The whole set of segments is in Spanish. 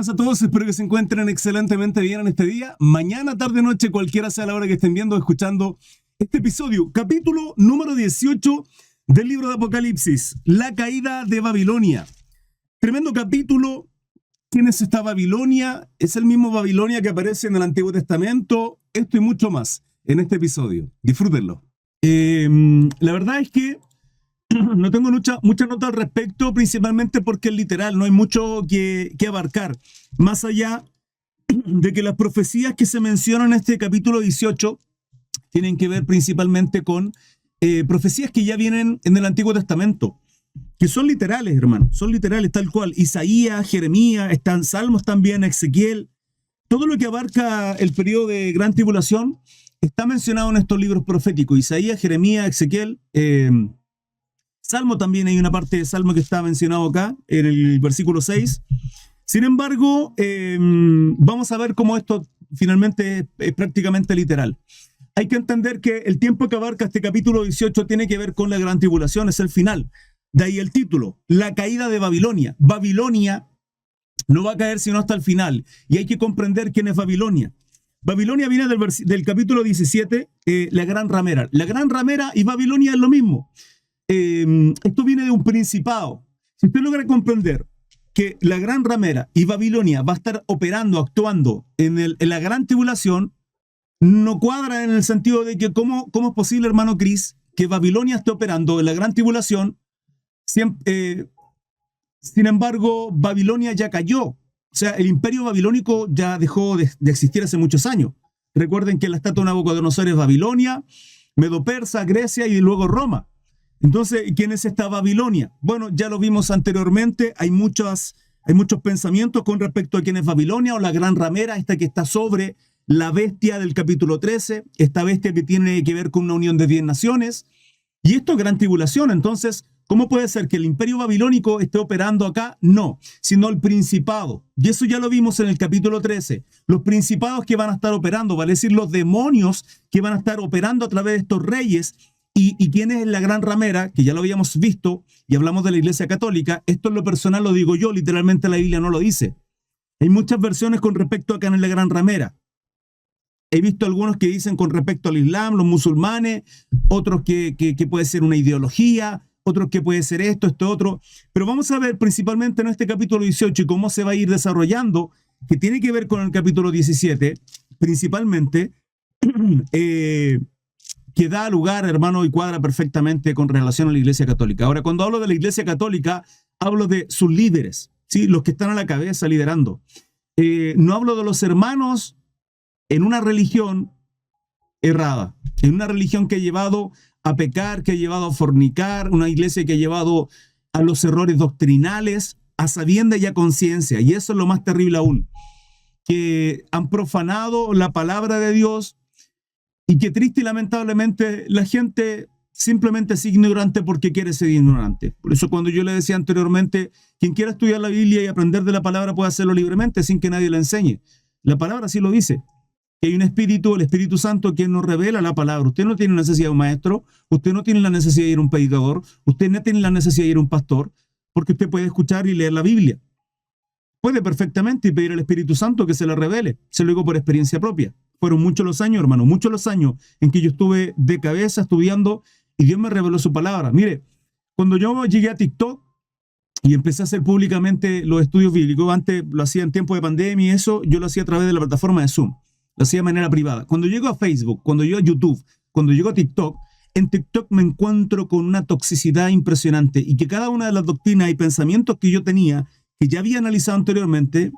buenas a todos, espero que se encuentren excelentemente bien en este día. Mañana, tarde, noche, cualquiera sea la hora que estén viendo o escuchando este episodio. Capítulo número 18 del libro de Apocalipsis, la caída de Babilonia. Tremendo capítulo. ¿Quién es esta Babilonia? Es el mismo Babilonia que aparece en el Antiguo Testamento. Esto y mucho más en este episodio. Disfrútenlo. La verdad es que no tengo mucha nota al respecto, principalmente porque es literal, no hay mucho que abarcar. Más allá de que las profecías que se mencionan en este capítulo 18 tienen que ver principalmente con profecías que ya vienen en el Antiguo Testamento, que son literales, hermano, son literales tal cual. Isaías, Jeremías, están Salmos también, Ezequiel. Todo lo que abarca el periodo de gran tribulación está mencionado en estos libros proféticos. Isaías, Jeremías, Ezequiel, Salmo también, hay una parte de Salmo que está mencionado acá, en el versículo 6. Sin embargo, vamos a ver cómo esto finalmente es prácticamente literal. Hay que entender que el tiempo que abarca este capítulo 18 tiene que ver con la gran tribulación, es el final. De ahí el título, la caída de Babilonia. Babilonia no va a caer sino hasta el final, y hay que comprender quién es Babilonia. Babilonia viene del capítulo 17, la gran ramera. La gran ramera y Babilonia es lo mismo. Esto viene de un principado. Si usted logra comprender que la gran ramera y Babilonia va a estar operando, actuando en la gran tribulación, no cuadra en el sentido de que cómo es posible, hermano Chris, que Babilonia esté operando en la gran tribulación. Sin embargo, Babilonia ya cayó. O sea, el imperio babilónico ya dejó de existir hace muchos años. Recuerden que la estatua de Nabucodonosor es Babilonia, Medo-Persa, Grecia y luego Roma. Entonces, ¿quién es esta Babilonia? Bueno, ya lo vimos anteriormente, hay muchos pensamientos con respecto a quién es Babilonia o la gran ramera, esta que está sobre la bestia del capítulo 13, esta bestia que tiene que ver con una unión de 10 naciones, y esto es gran tribulación. Entonces, ¿cómo puede ser que el imperio babilónico esté operando acá? No, sino el principado, y eso ya lo vimos en el capítulo 13, los principados que van a estar operando, vale decir, los demonios que van a estar operando a través de estos reyes. ¿Y quién es la gran ramera? Que ya lo habíamos visto y hablamos de la Iglesia Católica. Esto en lo personal lo digo yo, literalmente la Biblia no lo dice. Hay muchas versiones con respecto a quién es la gran ramera. He visto algunos que dicen con respecto al Islam, los musulmanes, otros que puede ser una ideología, otros que puede ser esto, otro. Pero vamos a ver principalmente en este capítulo 18 y cómo se va a ir desarrollando, que tiene que ver con el capítulo 17, principalmente, que da lugar, hermano, y cuadra perfectamente con relación a la Iglesia Católica. Ahora, cuando hablo de la Iglesia Católica, hablo de sus líderes, ¿sí? Los que están a la cabeza liderando. No hablo de los hermanos en una religión errada, en una religión que ha llevado a pecar, que ha llevado a fornicar, una iglesia que ha llevado a los errores doctrinales, a sabienda y a conciencia. Y eso es lo más terrible aún, que han profanado la palabra de Dios, y que triste y lamentablemente la gente simplemente es ignorante porque quiere ser ignorante. Por eso cuando yo le decía anteriormente, quien quiera estudiar la Biblia y aprender de la palabra puede hacerlo libremente sin que nadie le enseñe. La palabra sí lo dice, que hay un espíritu, el Espíritu Santo, quien nos revela la palabra. Usted no tiene necesidad de un maestro, usted no tiene la necesidad de ir a un predicador, usted no tiene la necesidad de ir a un pastor, porque usted puede escuchar y leer la Biblia. Puede perfectamente y pedir al Espíritu Santo que se la revele. Se lo digo por experiencia propia. Fueron muchos los años, hermano, muchos los años en que yo estuve de cabeza estudiando y Dios me reveló su palabra. Mire, cuando yo llegué a TikTok y empecé a hacer públicamente los estudios bíblicos, antes lo hacía en tiempo de pandemia y eso, yo lo hacía a través de la plataforma de Zoom. Lo hacía de manera privada. Cuando llego a Facebook, cuando llego a YouTube, cuando llego a TikTok, en TikTok me encuentro con una toxicidad impresionante y que cada una de las doctrinas y pensamientos que yo tenía, que ya había analizado anteriormente,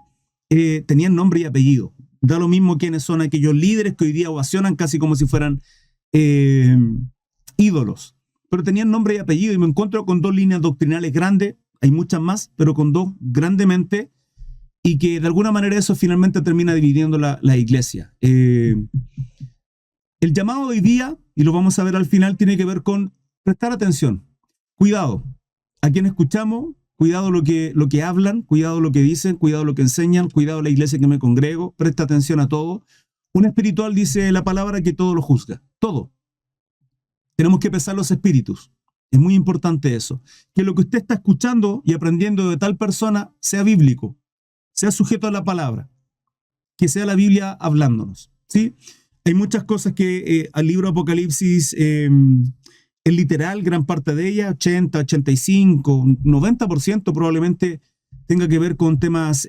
tenían nombre y apellido. Da lo mismo quiénes son aquellos líderes que hoy día ovacionan casi como si fueran ídolos. Pero tenían nombre y apellido y me encuentro con dos líneas doctrinales grandes, hay muchas más, pero con dos grandemente, y que de alguna manera eso finalmente termina dividiendo la iglesia. El llamado de hoy día, y lo vamos a ver al final, tiene que ver con prestar atención. Cuidado a quien escuchamos, cuidado lo que hablan, cuidado lo que dicen, cuidado lo que enseñan, cuidado la iglesia que me congrego, presta atención a todo. Un espiritual dice la palabra que todo lo juzga, todo. Tenemos que pesar los espíritus. Es muy importante eso. Que lo que usted está escuchando y aprendiendo de tal persona sea bíblico. sea sujeto a la palabra, que sea la Biblia hablándonos, ¿sí? Hay muchas cosas que al libro Apocalipsis es literal, gran parte de ella, 80, 85, 90% probablemente tenga que ver con temas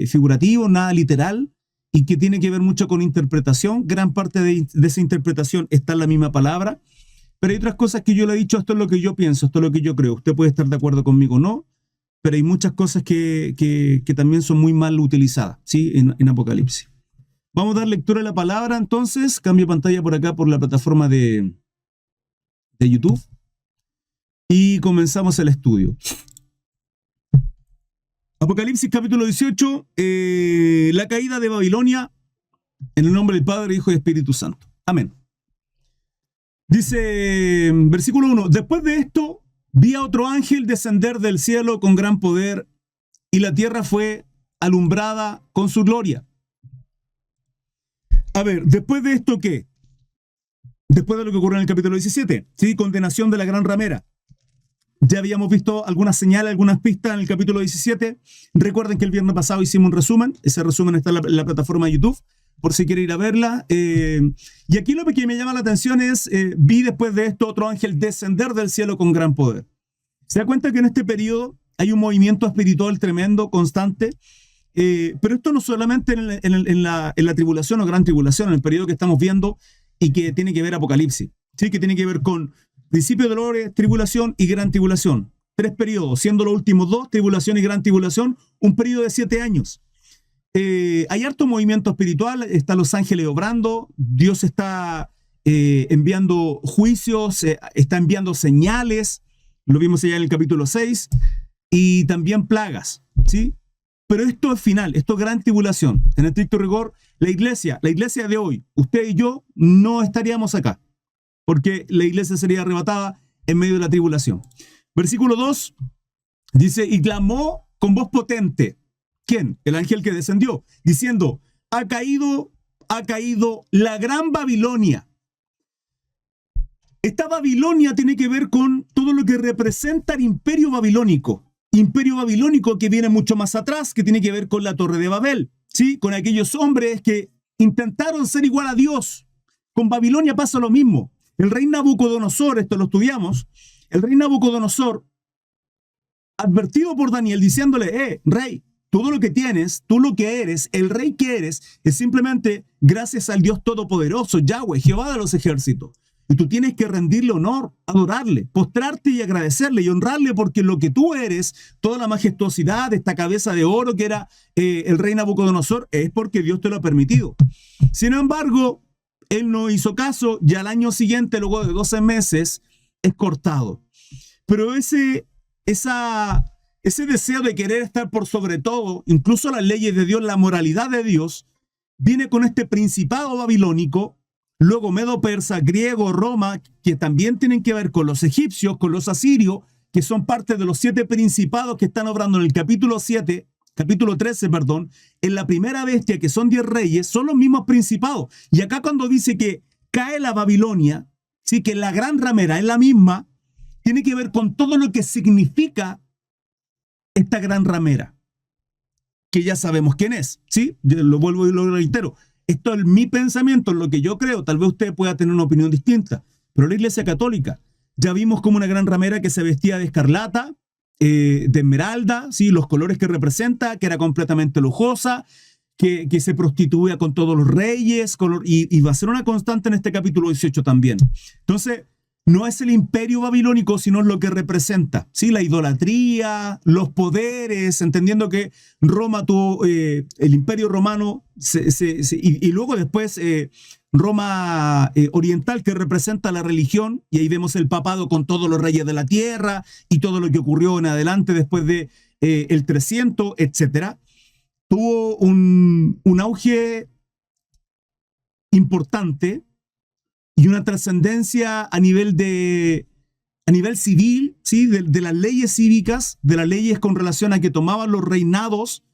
figurativos, nada literal, y que tiene que ver mucho con interpretación. Gran parte de esa interpretación está en la misma palabra, pero hay otras cosas que yo le he dicho, esto es lo que yo pienso, esto es lo que yo creo. Usted puede estar de acuerdo conmigo o no, pero hay muchas cosas que también son muy mal utilizadas, ¿sí? En Apocalipsis. Vamos a dar lectura a la palabra, entonces. Cambio pantalla por acá por la plataforma de YouTube. Y comenzamos el estudio. Apocalipsis capítulo 18, la caída de Babilonia, en el nombre del Padre, Hijo y Espíritu Santo. Amén. Dice, versículo 1, después de esto, vi a otro ángel descender del cielo con gran poder, y la tierra fue alumbrada con su gloria. A ver, después de esto, ¿qué? Después de lo que ocurrió en el capítulo 17, ¿sí? Condenación de la gran ramera. Ya habíamos visto algunas señales, algunas pistas en el capítulo 17. Recuerden que el viernes pasado hicimos un resumen. Ese resumen está en la plataforma de YouTube, por si quiere ir a verla. Y aquí lo que me llama la atención es, vi después de esto otro ángel descender del cielo con gran poder. Se da cuenta que en este periodo hay un movimiento espiritual tremendo, constante. Pero esto no solamente en la tribulación o gran tribulación, en el periodo que estamos viendo y que tiene que ver Apocalipsis, ¿sí? Que tiene que ver con principio de dolores, tribulación y gran tribulación. 3 periodos, siendo los últimos 2, tribulación y gran tribulación, un periodo de 7 años. Hay harto movimiento espiritual, están los ángeles obrando, Dios está enviando juicios, está enviando señales, lo vimos allá en el capítulo 6, y también plagas, ¿sí? Pero esto es final, esto es gran tribulación. En estricto rigor, la iglesia de hoy, usted y yo, no estaríamos acá, porque la iglesia sería arrebatada en medio de la tribulación. Versículo 2 dice, y clamó con voz potente. ¿Quién? El ángel que descendió, diciendo, ha caído la gran Babilonia. Esta Babilonia tiene que ver con todo lo que representa el imperio babilónico. Imperio babilónico que viene mucho más atrás, que tiene que ver con la Torre de Babel, ¿sí? Con aquellos hombres que intentaron ser igual a Dios. Con Babilonia pasa lo mismo. El rey Nabucodonosor, esto lo estudiamos, el rey Nabucodonosor, advertido por Daniel, diciéndole, rey, todo lo que tienes, tú lo que eres, el rey que eres, es simplemente gracias al Dios Todopoderoso, Yahweh, Jehová de los ejércitos. Y tú tienes que rendirle honor, adorarle, postrarte y agradecerle y honrarle porque lo que tú eres, toda la majestuosidad, esta cabeza de oro que era el rey Nabucodonosor, es porque Dios te lo ha permitido. Sin embargo, él no hizo caso y al año siguiente, luego de 12 meses, es cortado. Pero ese deseo de querer estar por sobre todo, incluso las leyes de Dios, la moralidad de Dios, viene con este principado babilónico. Luego Medo-Persa, griego, Roma, que también tienen que ver con los egipcios, con los asirios, que son parte de los 7 principados que están obrando en el capítulo 13, en la primera bestia, que son 10 reyes, son los mismos principados. Y acá cuando dice que cae la Babilonia, sí, que la gran ramera es la misma, tiene que ver con todo lo que significa esta gran ramera, que ya sabemos quién es, ¿sí? Yo lo vuelvo y lo reitero. Esto es mi pensamiento, lo que yo creo. Tal vez usted pueda tener una opinión distinta. Pero la Iglesia Católica, ya vimos como una gran ramera que se vestía de escarlata, de esmeralda, ¿sí? Los colores que representa, que era completamente lujosa, que se prostituía con todos los reyes, y va a ser una constante en este capítulo 18 también. Entonces, no es el imperio babilónico, sino lo que representa, ¿sí? La idolatría, los poderes, entendiendo que Roma tuvo el imperio romano y luego después Roma oriental, que representa la religión, y ahí vemos el papado con todos los reyes de la tierra y todo lo que ocurrió en adelante después de el 300, etc. Tuvo un auge importante y una trascendencia a nivel civil, ¿sí? De las leyes cívicas, de las leyes con relación a que tomaban los reinados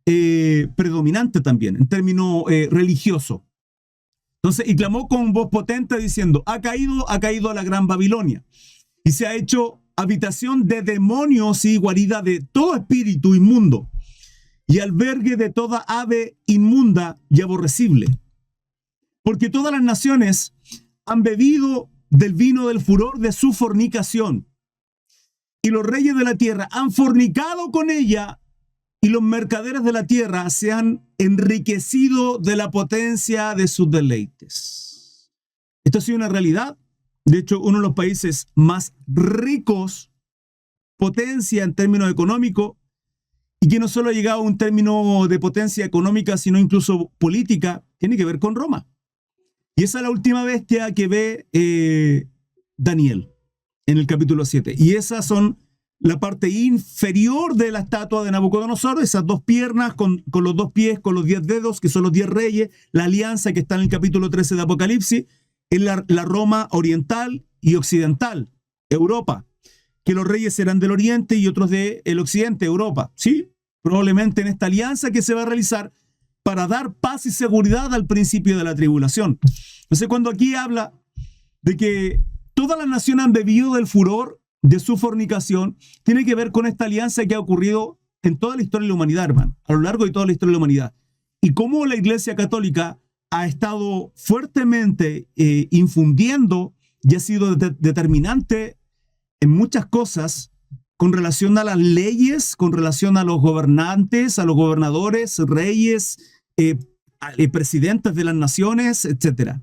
predominantes también, en términos religiosos. Entonces, y clamó con voz potente diciendo, ha caído la gran Babilonia, y se ha hecho habitación de demonios y guarida de todo espíritu inmundo, y albergue de toda ave inmunda y aborrecible. Porque todas las naciones han bebido del vino del furor de su fornicación, y los reyes de la tierra han fornicado con ella, y los mercaderes de la tierra se han enriquecido de la potencia de sus deleites. Esto ha sido una realidad. De hecho, uno de los países más ricos, potencia en términos económicos, y que no solo ha llegado a un término de potencia económica, sino incluso política, tiene que ver con Roma. Y esa es la última bestia que ve Daniel en el capítulo 7. Y esas son la parte inferior de la estatua de Nabucodonosor, esas dos piernas con los dos pies, con los 10 dedos, que son los 10 reyes, la alianza que está en el capítulo 13 de Apocalipsis, es la Roma oriental y occidental, Europa, que los reyes serán del oriente y otros del occidente, Europa, ¿sí? Probablemente en esta alianza que se va a realizar para dar paz y seguridad al principio de la tribulación. Entonces, cuando aquí habla de que todas las naciones han bebido del furor de su fornicación, tiene que ver con esta alianza que ha ocurrido en toda la historia de la humanidad, hermano, a lo largo de toda la historia de la humanidad. Y cómo la Iglesia Católica ha estado fuertemente infundiendo y ha sido determinante en muchas cosas con relación a las leyes, con relación a los gobernantes, a los gobernadores, reyes, presidentes de las naciones, etc.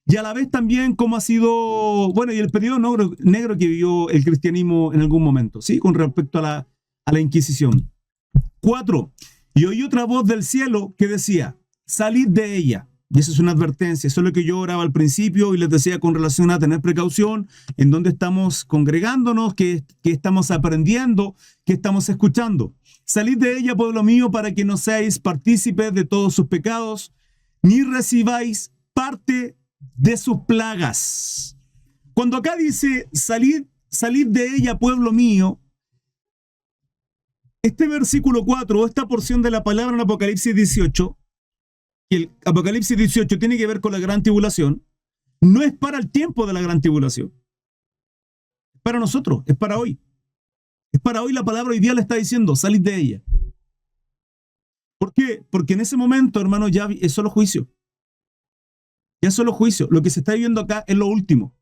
Y a la vez también cómo ha sido, bueno, y el periodo negro que vivió el cristianismo en algún momento, ¿sí? Con respecto a la Inquisición. 4. Y oí otra voz del cielo que decía, salid de ella. Y eso es una advertencia, eso es lo que yo oraba al principio y les decía con relación a tener precaución, en dónde estamos congregándonos, qué estamos aprendiendo, qué estamos escuchando. Salid de ella, pueblo mío, para que no seáis partícipes de todos sus pecados, ni recibáis parte de sus plagas. Cuando acá dice, salid de ella, pueblo mío, este versículo 4, o esta porción de la palabra en Apocalipsis 18, y el Apocalipsis 18 tiene que ver con la gran tribulación, no es para el tiempo de la gran tribulación. Es para nosotros, es para hoy. Es para hoy, la palabra hoy día le está diciendo, salid de ella. ¿Por qué? Porque en ese momento, hermano, ya es solo juicio. Ya es solo juicio. Lo que se está viviendo acá es lo último.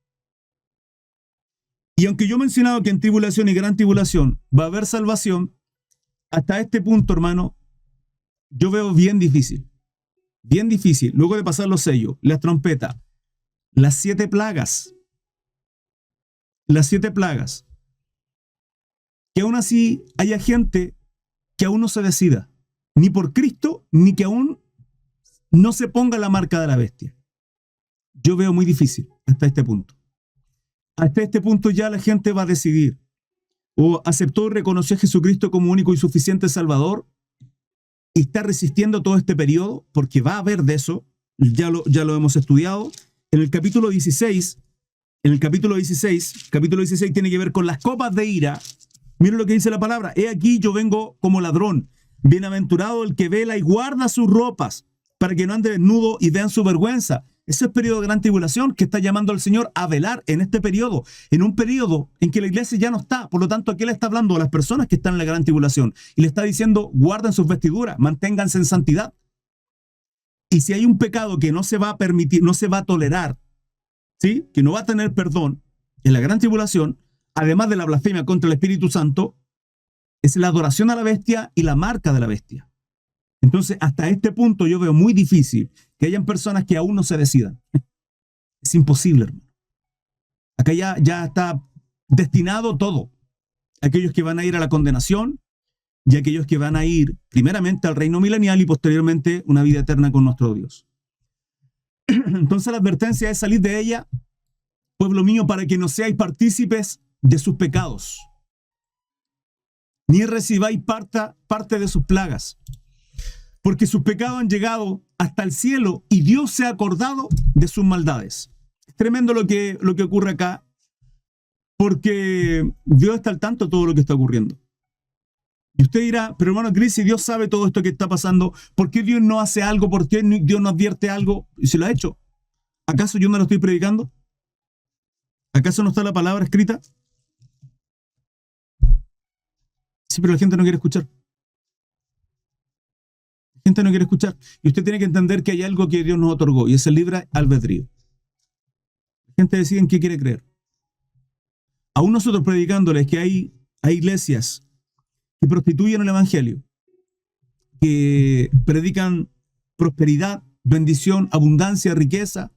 Y aunque yo he mencionado que en tribulación y gran tribulación va a haber salvación, hasta este punto, hermano, yo veo bien difícil. Bien difícil. Luego de pasar los sellos, las trompetas, las 7 plagas. Las 7 plagas. Que aún así haya gente que aún no se decida. Ni por Cristo, ni que aún no se ponga la marca de la bestia. Yo veo muy difícil hasta este punto. Hasta este punto ya la gente va a decidir. O aceptó y reconoció a Jesucristo como único y suficiente Salvador, y está resistiendo todo este periodo, porque va a haber de eso, ya lo hemos estudiado. En el capítulo 16, capítulo 16 tiene que ver con las copas de ira. Miren lo que dice la palabra. He aquí yo vengo como ladrón. Bienaventurado el que vela y guarda sus ropas, para que no ande desnudo y vean su vergüenza. Ese es periodo de gran tribulación que está llamando al Señor a velar en este periodo, en un periodo en que la iglesia ya no está. Por lo tanto, aquí le está hablando a las personas que están en la gran tribulación y le está diciendo, guarden sus vestiduras, manténganse en santidad. Y si hay un pecado que no se va a permitir, no se va a tolerar, ¿sí? Que no va a tener perdón en la gran tribulación, además de la blasfemia contra el Espíritu Santo, es la adoración a la bestia y la marca de la bestia. Entonces, hasta este punto yo veo muy difícil que hayan personas que aún no se decidan. Es imposible, hermano. Acá ya está destinado todo. Aquellos que van a ir a la condenación y aquellos que van a ir primeramente al reino milenial y posteriormente una vida eterna con nuestro Dios. Entonces la advertencia es salir de ella, pueblo mío, para que no seáis partícipes de sus pecados, ni recibáis parte de sus plagas. Porque sus pecados han llegado hasta el cielo y Dios se ha acordado de sus maldades. Es tremendo lo que ocurre acá, porque Dios está al tanto de todo lo que está ocurriendo. Y usted dirá, pero hermano Cris, si Dios sabe todo esto que está pasando, ¿por qué Dios no hace algo? ¿Por qué Dios no advierte algo? Y se lo ha hecho. ¿Acaso yo no lo estoy predicando? ¿Acaso no está la palabra escrita? Sí, pero la gente no quiere escuchar. gente no quiere escuchar. Y usted tiene que entender que hay algo que Dios nos otorgó, y es el libre albedrío. La gente decide en qué quiere creer. Aún nosotros predicándoles que hay iglesias que prostituyen el evangelio, que predican prosperidad, bendición, abundancia, riqueza,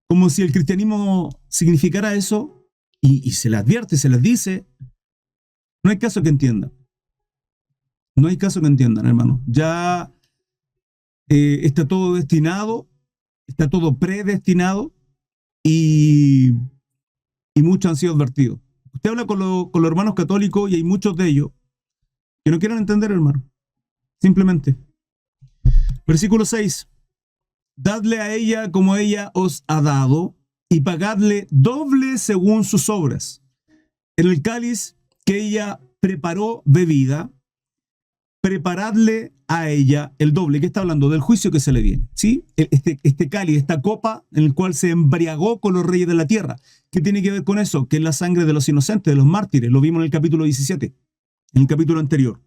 como si el cristianismo significara eso, y se les advierte, se les dice, no hay caso que entiendan. No hay caso que entiendan, hermano. Ya está todo destinado, está todo predestinado, y muchos han sido advertidos. Usted habla con los hermanos católicos y hay muchos de ellos que no quieren entender, hermano. Simplemente. Versículo 6. Dadle a ella como ella os ha dado, y pagadle doble según sus obras. En el cáliz que ella preparó bebida, preparadle a ella el doble. ¿Qué está hablando? Del juicio que se le viene, ¿sí? Este cáliz, esta copa en el cual se embriagó con los reyes de la tierra. ¿Qué tiene que ver con eso? Que es la sangre de los inocentes, de los mártires. Lo vimos en el capítulo 17, en el capítulo anterior.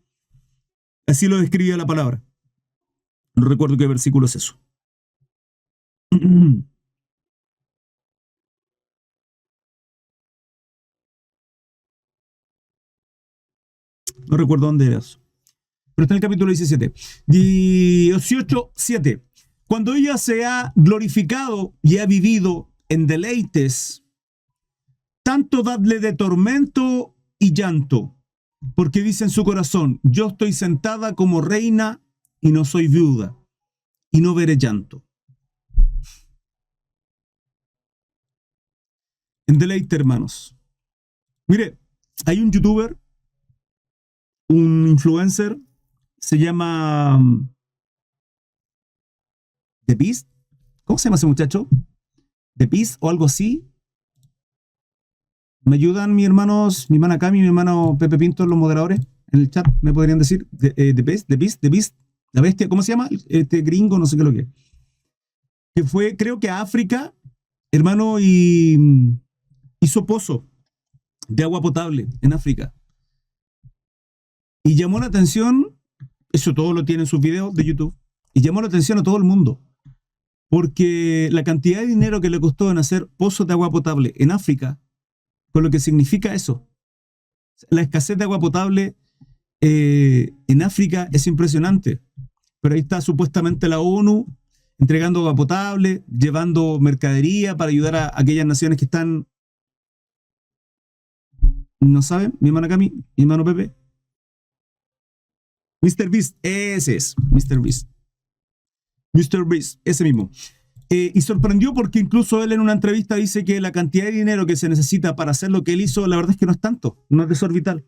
Así lo describe la palabra. No recuerdo qué versículo es eso. No recuerdo dónde era eso. Pero está en el capítulo 17. 18:7. Cuando ella se ha glorificado y ha vivido en deleites, tanto dadle de tormento y llanto, porque dice en su corazón, yo estoy sentada como reina y no soy viuda, y no veré llanto. En deleite, hermanos. Mire, hay un youtuber, un influencer, se llama The Beast. ¿Cómo se llama ese muchacho? The Beast o algo así. ¿Me ayudan mis hermanos, mi hermana Cami y mi hermano Pepe Pinto, los moderadores? En el chat me podrían decir The Beast, la bestia, ¿cómo se llama? Este gringo, no sé qué es lo que es. Que fue, creo que a África, hermano, y hizo pozo de agua potable en África. Y llamó la atención, eso todo lo tiene en sus videos de YouTube, y llamó la atención a todo el mundo. Porque la cantidad de dinero que le costó en hacer pozos de agua potable en África, con lo que significa eso. La escasez de agua potable en África es impresionante. Pero ahí está supuestamente la ONU entregando agua potable, llevando mercadería para ayudar a aquellas naciones que están... ¿No saben? Mi hermana Cami, mi hermano Pepe. Mr. Beast, ese es, Mr. Beast. Mr. Beast, ese mismo. Y sorprendió porque incluso él en una entrevista dice que la cantidad de dinero que se necesita para hacer lo que él hizo, la verdad es que no es tanto, no es desorbital.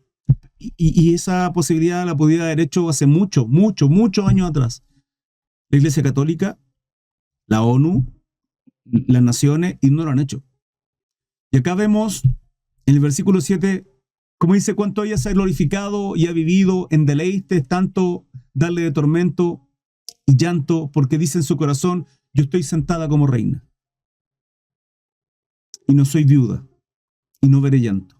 Y esa posibilidad la podía haber hecho hace muchos años atrás. La Iglesia Católica, la ONU, las naciones, y no lo han hecho. Y acá vemos en el versículo 7, como dice, cuánto ella se ha glorificado y ha vivido en deleites, tanto darle de tormento y llanto, porque dice en su corazón, yo estoy sentada como reina y no soy viuda y no veré llanto.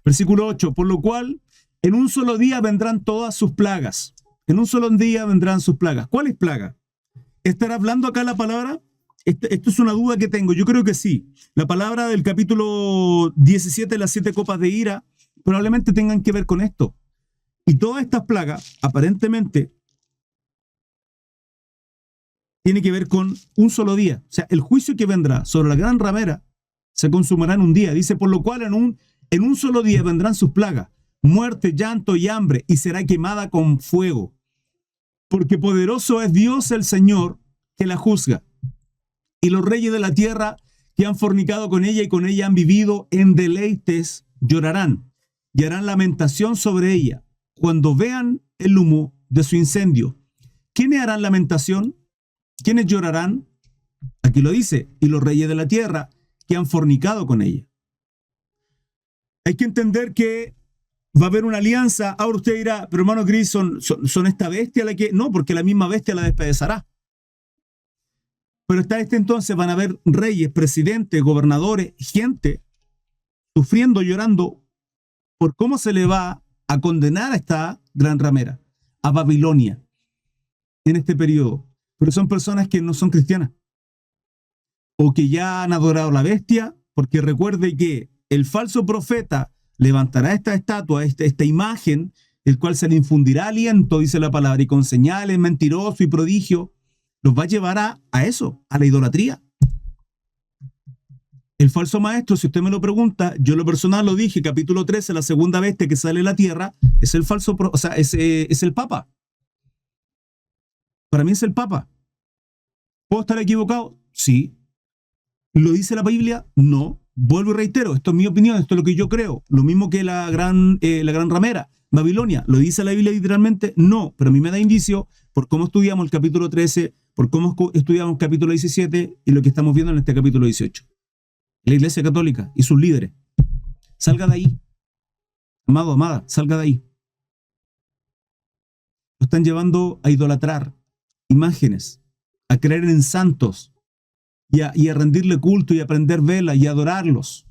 Versículo 8, por lo cual en un solo día vendrán todas sus plagas. En un solo día vendrán sus plagas. ¿Cuáles plagas? ¿Estará hablando acá la palabra? Esto es una duda que tengo. Yo creo que sí. La palabra del capítulo 17, las 7 copas de ira, probablemente tengan que ver con esto. Y todas estas plagas, aparentemente, tiene que ver con un solo día. O sea, el juicio que vendrá sobre la gran ramera se consumirá en un día. Dice, por lo cual en un solo día vendrán sus plagas, muerte, llanto y hambre, y será quemada con fuego. Porque poderoso es Dios el Señor que la juzga. Y los reyes de la tierra que han fornicado con ella y con ella han vivido en deleites llorarán y harán lamentación sobre ella cuando vean el humo de su incendio. ¿Quiénes harán lamentación? ¿Quiénes llorarán? Aquí lo dice, y los reyes de la tierra que han fornicado con ella. Hay que entender que va a haber una alianza. Ahora usted dirá, pero hermano Cris, ¿son esta bestia la que...? No, porque la misma bestia la despedazará. Pero hasta este entonces van a haber reyes, presidentes, gobernadores, gente sufriendo, llorando por cómo se le va a condenar a esta gran ramera, a Babilonia. en este periodo, pero son personas que no son cristianas o que ya han adorado a la bestia, porque recuerde que el falso profeta levantará esta estatua, esta imagen, el cual se le infundirá aliento, dice la palabra, y con señales, mentiroso y prodigio, los va a llevar a eso, a la idolatría. El falso maestro, si usted me lo pregunta, yo lo personal lo dije, capítulo 13, la segunda bestia que sale de la tierra, es el falso, o sea, es el Papa. Para mí es el Papa. ¿Puedo estar equivocado? Sí. ¿Lo dice la Biblia? No. Vuelvo y reitero, esto es mi opinión, esto es lo que yo creo. Lo mismo que la gran ramera, Babilonia. ¿Lo dice la Biblia literalmente? No, pero a mí me da indicio por cómo estudiamos el capítulo 13, por cómo estudiamos el capítulo 17 y lo que estamos viendo en este capítulo 18. La Iglesia Católica y sus líderes. Salga de ahí. Amado, amada, salga de ahí. Lo están llevando a idolatrar imágenes, a creer en santos, y a rendirle culto y a prender vela y a adorarlos.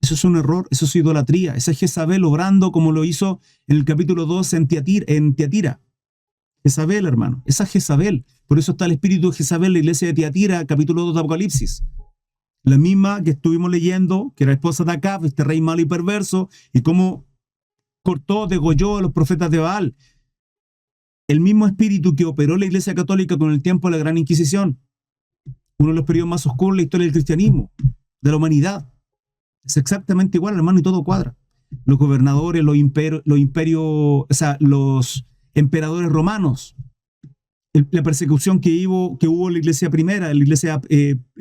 Eso es un error, eso es idolatría. Esa es Jezabel obrando como lo hizo en el capítulo 2 en Tiatira. Jezabel, hermano, esa es Jezabel. Por eso está el espíritu de Jezabel en la iglesia de Tiatira, capítulo 2 de Apocalipsis. La misma que estuvimos leyendo, que era esposa de Acab, este rey malo y perverso, y cómo cortó, degolló a los profetas de Baal. El mismo espíritu que operó la iglesia católica con el tiempo de la Gran Inquisición. Uno de los periodos más oscuros de la historia del cristianismo, de la humanidad. Es exactamente igual, hermano, y todo cuadra. Los gobernadores, los imperios, o sea, los emperadores romanos, la persecución que hubo en la iglesia primera, en la iglesia, en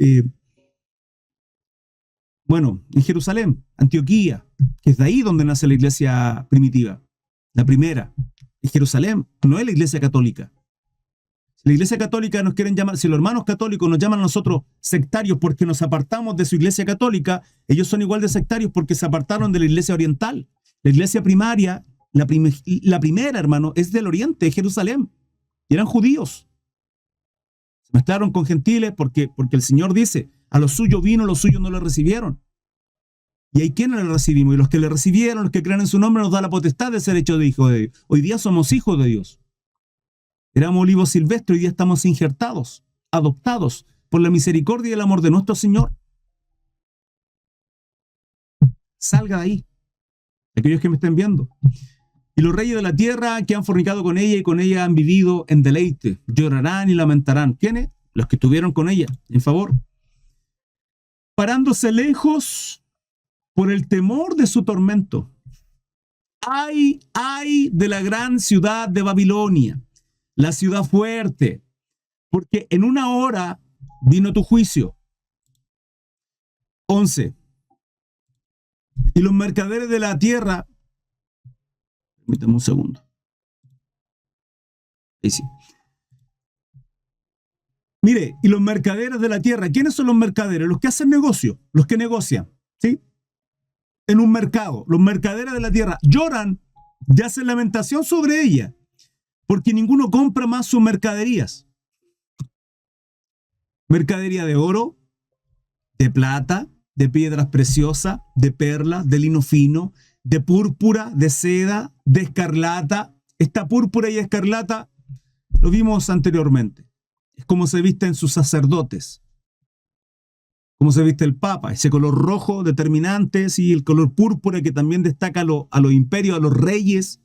Jerusalén, Antioquía, que es de ahí donde nace la iglesia primitiva. La primera, es Jerusalén, no es la iglesia católica. La iglesia católica nos quieren llamar, si los hermanos católicos nos llaman a nosotros sectarios porque nos apartamos de su iglesia católica, ellos son igual de sectarios porque se apartaron de la iglesia oriental. La iglesia primaria, la primera, hermano, es del oriente, de Jerusalén. Y eran judíos. Se mezclaron con gentiles porque el Señor dice, a los suyos vino, los suyos no le recibieron. Y hay quienes le recibimos, y los que le recibieron, los que creen en su nombre, nos da la potestad de ser hechos de hijos de Dios. Hoy día somos hijos de Dios. Éramos olivos silvestres, hoy día estamos injertados, adoptados por la misericordia y el amor de nuestro Señor. Salga de ahí, aquellos que me estén viendo. Y los reyes de la tierra que han fornicado con ella y con ella han vivido en deleite, llorarán y lamentarán. ¿Quiénes? Los que estuvieron con ella, en favor. Parándose lejos por el temor de su tormento. ¡Ay de la gran ciudad de Babilonia! La ciudad fuerte, porque en una hora vino tu juicio. 11. Y los mercaderes de la tierra, permítame un segundo. Ahí sí. Mire, y los mercaderes de la tierra, ¿quiénes son los mercaderes? Los que hacen negocio, los que negocian, ¿sí? En un mercado, los mercaderes de la tierra lloran y hacen lamentación sobre ella, porque ninguno compra más sus mercaderías. Mercadería de oro, de plata, de piedras preciosas, de perlas, de lino fino, de púrpura, de seda, de escarlata. Esta púrpura y escarlata lo vimos anteriormente. Es como se visten sus sacerdotes, como se viste el Papa, ese color rojo determinante, sí, el color púrpura que también destaca a los imperios, a los reyes,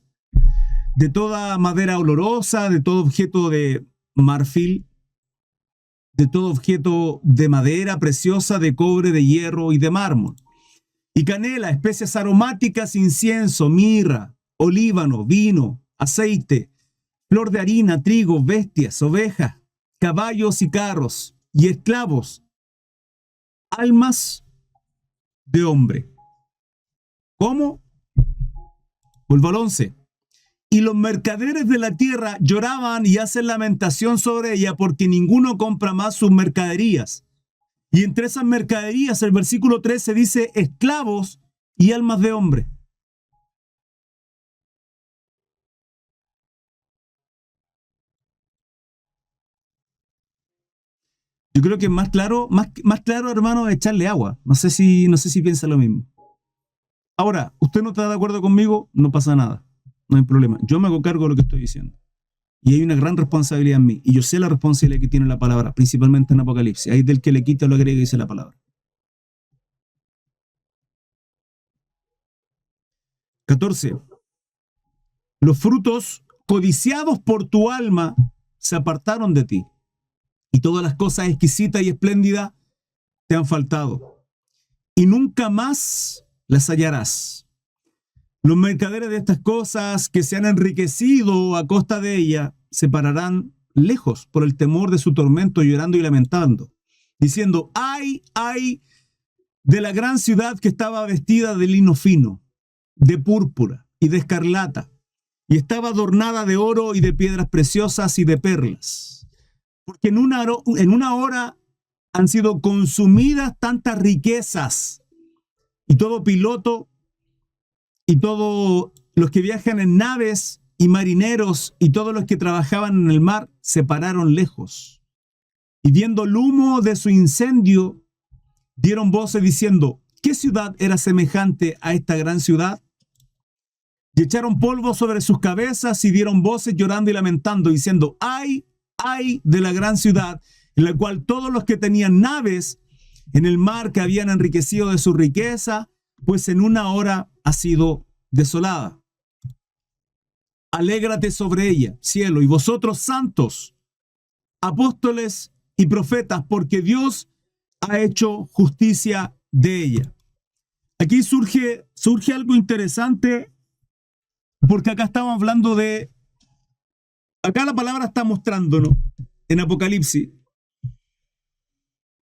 de toda madera olorosa, de todo objeto de marfil, de todo objeto de madera preciosa, de cobre, de hierro y de mármol. Y canela, especias aromáticas, incienso, mirra, olíbano, vino, aceite, flor de harina, trigo, bestias, ovejas, caballos y carros, y esclavos, almas de hombre. ¿Cómo? Vuelvo al 11. Y los mercaderes de la tierra lloraban y hacen lamentación sobre ella porque ninguno compra más sus mercaderías. Y entre esas mercaderías, el versículo 13 dice esclavos y almas de hombre. Yo creo que más claro, hermano, es echarle agua. No sé si piensa lo mismo. Ahora, usted no está de acuerdo conmigo, no pasa nada. No hay problema. Yo me hago cargo de lo que estoy diciendo. Y hay una gran responsabilidad en mí. Y yo sé la responsabilidad que tiene la palabra, principalmente en Apocalipsis. Hay del que le quita o lo agrega, dice la palabra. 14. Los frutos codiciados por tu alma se apartaron de ti. Y todas las cosas exquisitas y espléndidas te han faltado. Y nunca más las hallarás. Los mercaderes de estas cosas que se han enriquecido a costa de ella se pararán lejos por el temor de su tormento, llorando y lamentando, diciendo: ay, ay de la gran ciudad que estaba vestida de lino fino, de púrpura y de escarlata, y estaba adornada de oro y de piedras preciosas y de perlas. Porque en una hora han sido consumidas tantas riquezas, y todo piloto y todos los que viajan en naves y marineros y todos los que trabajaban en el mar se pararon lejos. Y viendo el humo de su incendio, dieron voces diciendo: ¿qué ciudad era semejante a esta gran ciudad? Y echaron polvo sobre sus cabezas y dieron voces llorando y lamentando, diciendo: ay, ay de la gran ciudad, en la cual todos los que tenían naves en el mar que habían enriquecido de su riqueza, pues en una hora ha sido desolada. Alégrate sobre ella, cielo, y vosotros santos, apóstoles y profetas, porque Dios ha hecho justicia de ella. Aquí surge algo interesante, porque acá estamos hablando de... Acá la palabra está mostrándonos, en Apocalipsis,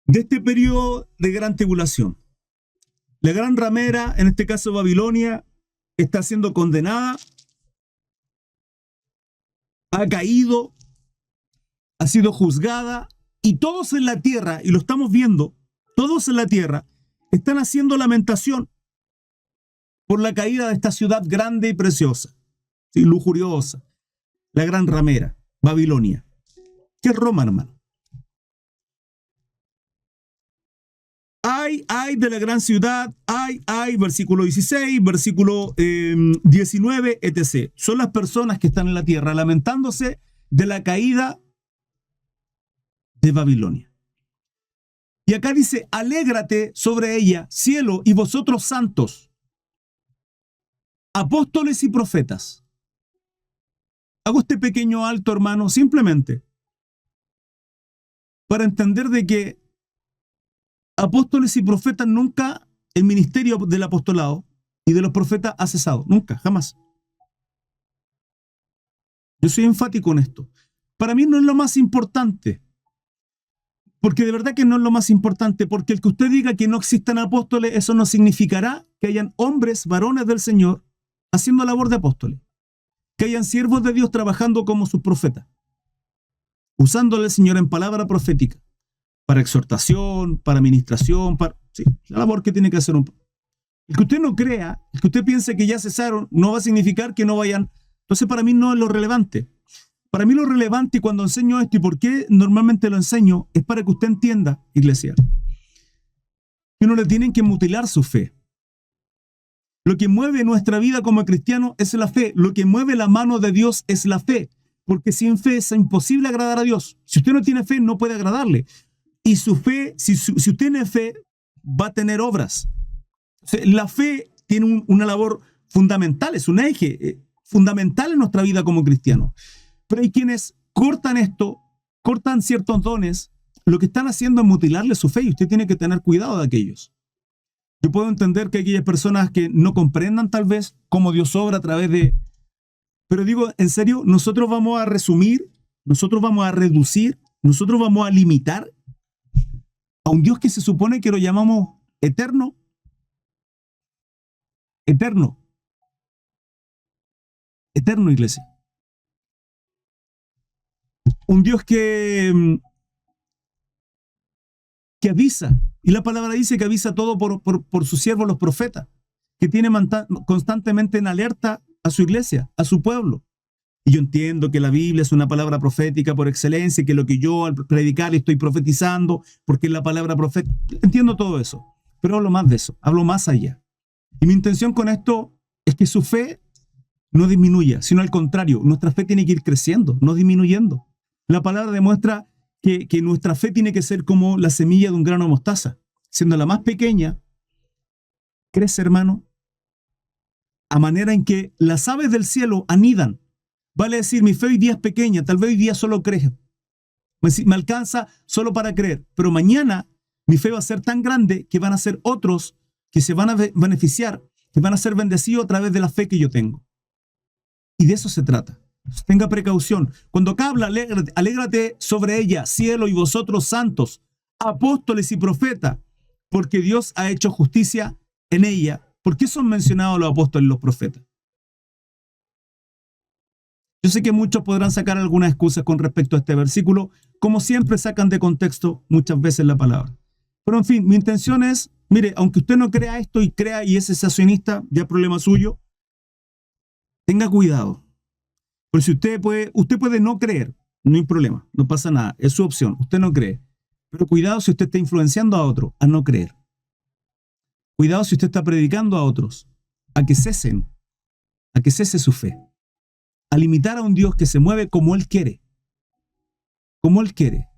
de este periodo de gran tribulación. La gran ramera, en este caso Babilonia, está siendo condenada, ha caído, ha sido juzgada, y todos en la tierra, y lo estamos viendo, todos en la tierra están haciendo lamentación por la caída de esta ciudad grande y preciosa, ¿sí? Lujuriosa, la gran ramera, Babilonia, que es Roma, hermano. Ay de la gran ciudad, ay, versículo 16, versículo 19, etc. Son las personas que están en la tierra lamentándose de la caída de Babilonia. Y acá dice: alégrate sobre ella, cielo, y vosotros santos, apóstoles y profetas. Hago este pequeño alto, hermano, simplemente para entender de que apóstoles y profetas nunca, el ministerio del apostolado y de los profetas ha cesado. Nunca, jamás. Yo soy enfático en esto. Para mí no es lo más importante. Porque de verdad que no es lo más importante. Porque el que usted diga que no existan apóstoles, eso no significará que hayan hombres, varones del Señor, haciendo labor de apóstoles. Que hayan siervos de Dios trabajando como sus profetas. Usándole al Señor en palabra profética. Para exhortación, para administración, sí, la labor que tiene que hacer un... El que usted no crea, el que usted piense que ya cesaron, no va a significar que no vayan. Entonces para mí no es lo relevante. Para mí lo relevante cuando enseño esto, y por qué normalmente lo enseño, es para que usted entienda, iglesia, que no le tienen que mutilar su fe. Lo que mueve nuestra vida como cristiano es la fe. Lo que mueve la mano de Dios es la fe. Porque sin fe es imposible agradar a Dios. Si usted no tiene fe, no puede agradarle. Y su fe, si usted tiene fe, va a tener obras. O sea, la fe tiene una labor fundamental, es un eje fundamental en nuestra vida como cristianos. Pero hay quienes cortan esto, cortan ciertos dones, lo que están haciendo es mutilarle su fe, y usted tiene que tener cuidado de aquellos. Yo puedo entender que hay aquellas personas que no comprendan tal vez cómo Dios obra a través de... Pero digo, en serio, nosotros vamos a resumir, nosotros vamos a reducir, nosotros vamos a limitar a un Dios que se supone que lo llamamos eterno. Eterno. Eterno, iglesia. Un Dios que avisa. Y la palabra dice que avisa todo por sus siervos los profetas. Que tiene constantemente en alerta a su iglesia, a su pueblo. Y yo entiendo que la Biblia es una palabra profética por excelencia, que lo que yo al predicar estoy profetizando, porque es la palabra profética. Entiendo todo eso, pero hablo más de eso, hablo más allá. Y mi intención con esto es que su fe no disminuya, sino al contrario, nuestra fe tiene que ir creciendo, no disminuyendo. La palabra demuestra que nuestra fe tiene que ser como la semilla de un grano de mostaza. Siendo la más pequeña, crece, hermano, a manera en que las aves del cielo anidan. Vale decir, mi fe hoy día es pequeña, tal vez hoy día solo creo. Me alcanza solo para creer, pero mañana mi fe va a ser tan grande que van a ser otros que se van a beneficiar, que van a ser bendecidos a través de la fe que yo tengo. Y de eso se trata. Tenga precaución. Cuando acá habla, alégrate sobre ella, cielo y vosotros santos, apóstoles y profetas, porque Dios ha hecho justicia en ella. ¿Por qué son mencionados los apóstoles y los profetas? Yo sé que muchos podrán sacar algunas excusas con respecto a este versículo, como siempre sacan de contexto muchas veces la palabra. Pero en fin, mi intención es, mire, aunque usted no crea esto y crea y es sensacionista, ya es problema suyo, tenga cuidado. Porque si usted puede no creer, no hay problema, no pasa nada, es su opción, usted no cree. Pero cuidado si usted está influenciando a otro a no creer. Cuidado si usted está predicando a otros a que cese su fe. A limitar a un Dios que se mueve como Él quiere. Como Él quiere.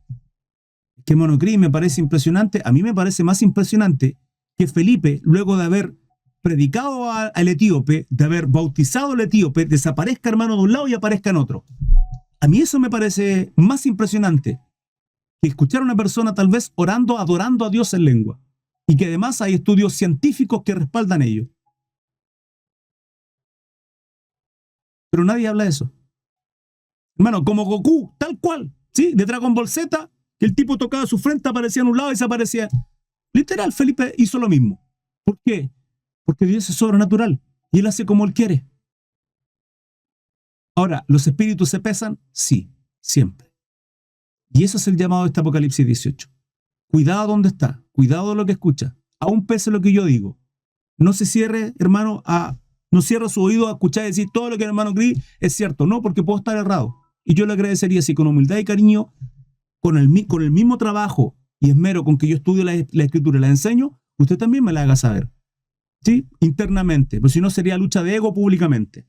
Que Monocrí me parece impresionante. A mí me parece más impresionante que Felipe, luego de haber predicado al etíope, de haber bautizado al etíope, desaparezca, hermano, de un lado y aparezca en otro. A mí eso me parece más impresionante que escuchar a una persona tal vez orando, adorando a Dios en lengua. Y que además hay estudios científicos que respaldan ello. Pero nadie habla de eso. Hermano, como Goku, tal cual, ¿sí? De Dragon Ball Z, que el tipo tocaba su frente, aparecía en un lado y desaparecía. Literal, Felipe hizo lo mismo. ¿Por qué? Porque Dios es sobrenatural y Él hace como Él quiere. Ahora, ¿los espíritus se pesan? Sí, siempre. Y eso es el llamado de este Apocalipsis 18. Cuidado donde está, cuidado de lo que escucha. Aún pese lo que yo digo. No se cierre, hermano, no cierre su oído a escuchar y decir todo lo que el hermano Gris es cierto. No, porque puedo estar errado. Y yo le agradecería si con humildad y cariño, con el mismo trabajo y esmero con que yo estudio la escritura y la enseño, usted también me la haga saber. ¿Sí? Internamente. Pero si no, sería lucha de ego públicamente.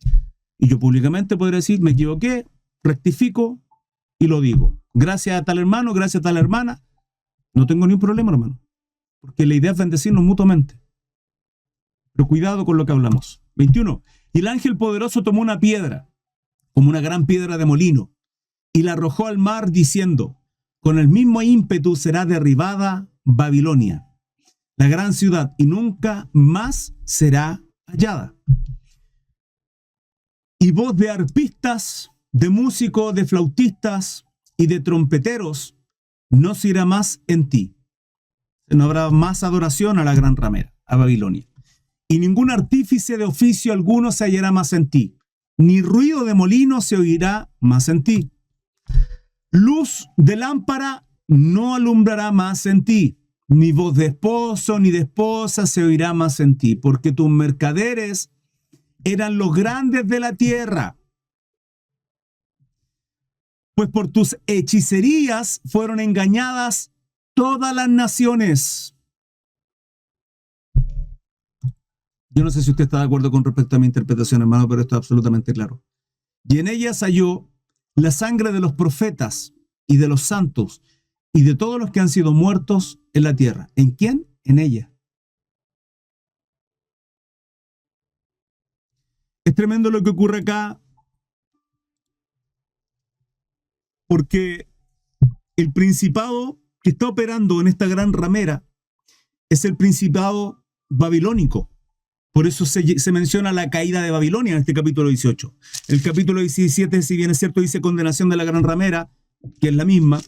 Y yo públicamente podría decir, me equivoqué, rectifico y lo digo. Gracias a tal hermano, gracias a tal hermana. No tengo ningún problema, hermano. Porque la idea es bendecirnos mutuamente. Pero cuidado con lo que hablamos. 21. Y el ángel poderoso tomó una piedra, como una gran piedra de molino, y la arrojó al mar diciendo, con el mismo ímpetu será derribada Babilonia, la gran ciudad, y nunca más será hallada. Y voz de arpistas, de músicos, de flautistas y de trompeteros no se irá más en ti. No habrá más adoración a la gran ramera, a Babilonia. Y ningún artífice de oficio alguno se hallará más en ti, ni ruido de molino se oirá más en ti. Luz de lámpara no alumbrará más en ti, ni voz de esposo ni de esposa se oirá más en ti, porque tus mercaderes eran los grandes de la tierra. Pues por tus hechicerías fueron engañadas todas las naciones. Yo no sé si usted está de acuerdo con respecto a mi interpretación, hermano, pero esto es absolutamente claro. Y en ellas halló la sangre de los profetas y de los santos y de todos los que han sido muertos en la tierra. ¿En quién? En ella. Es tremendo lo que ocurre acá, porque el principado que está operando en esta gran ramera es el principado babilónico. Por eso se menciona la caída de Babilonia en este capítulo 18. El capítulo 17, si bien es cierto, dice condenación de la gran ramera, que es la misma,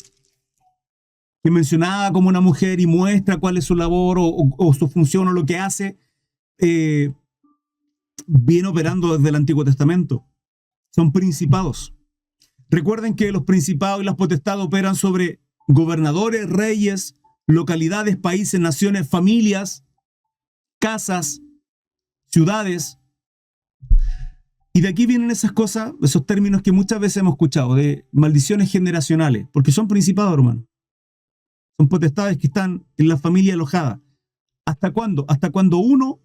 que mencionada como una mujer y muestra cuál es su labor o su función o lo que hace, viene operando desde el Antiguo Testamento. Son principados. Recuerden que los principados y las potestades operan sobre gobernadores, reyes, localidades, países, naciones, familias, casas, ciudades. Y de aquí vienen esas cosas, esos términos que muchas veces hemos escuchado, de maldiciones generacionales, porque son principados, hermano. Son potestades que están en la familia alojada. ¿Hasta cuándo? Hasta cuando uno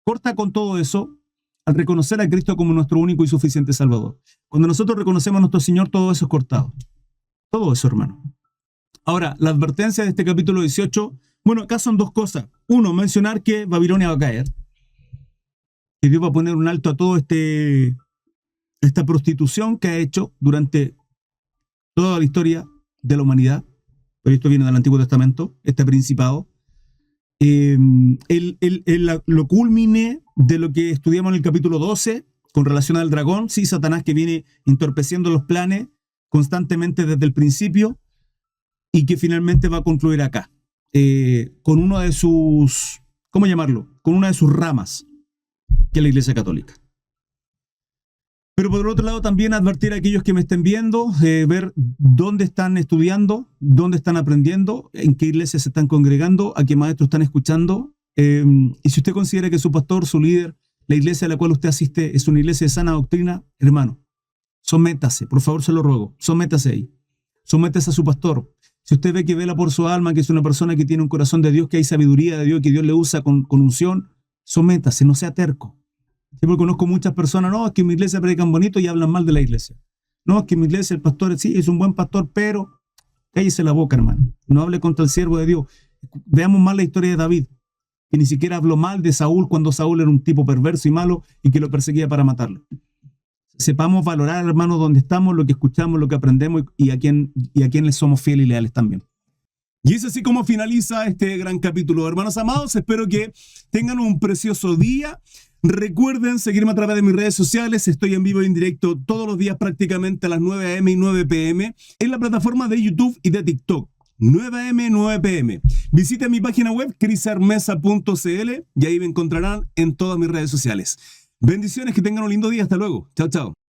corta con todo eso al reconocer a Cristo como nuestro único y suficiente Salvador. Cuando nosotros reconocemos a nuestro Señor, todo eso es cortado. Todo eso, hermano. Ahora, la advertencia de este capítulo 18, bueno, acá son dos cosas. Uno, mencionar que Babilonia va a caer. Que Dios va a poner un alto a todo esta prostitución que ha hecho durante toda la historia de la humanidad. Pero esto viene del Antiguo Testamento, este principado. Lo culmine de lo que estudiamos en el capítulo 12 con relación al dragón, sí, Satanás que viene entorpeciendo los planes constantemente desde el principio y que finalmente va a concluir acá, con uno de sus, ¿cómo llamarlo? Con una de sus ramas, que es la Iglesia Católica. Pero por otro lado también advertir a aquellos que me estén viendo, ver dónde están estudiando, dónde están aprendiendo, en qué iglesias se están congregando, a qué maestros están escuchando. Y si usted considera que su pastor, su líder, la iglesia a la cual usted asiste es una iglesia de sana doctrina, hermano, sométase, por favor se lo ruego, sométase ahí. Sométase a su pastor. Si usted ve que vela por su alma, que es una persona que tiene un corazón de Dios, que hay sabiduría de Dios, que Dios le usa con unción, sométase, no sea terco. Siempre conozco muchas personas, no, es que en mi iglesia predican bonito y hablan mal de la iglesia. No, es que en mi iglesia el pastor sí es un buen pastor, pero cállese la boca, hermano. No hable contra el siervo de Dios. Veamos más la historia de David, que ni siquiera habló mal de Saúl cuando Saúl era un tipo perverso y malo y que lo perseguía para matarlo. Sepamos valorar, hermano, donde estamos, lo que escuchamos, lo que aprendemos y a quién les somos fieles y leales también. Y es así como finaliza este gran capítulo. Hermanos amados, espero que tengan un precioso día. Recuerden seguirme a través de mis redes sociales. Estoy en vivo y en directo todos los días prácticamente a las 9 a.m. y 9 p.m. en la plataforma de YouTube y de TikTok. 9 a.m. 9 p.m. Visiten mi página web crisarmesa.cl y ahí me encontrarán en todas mis redes sociales. Bendiciones, que tengan un lindo día. Hasta luego. Chao, chao.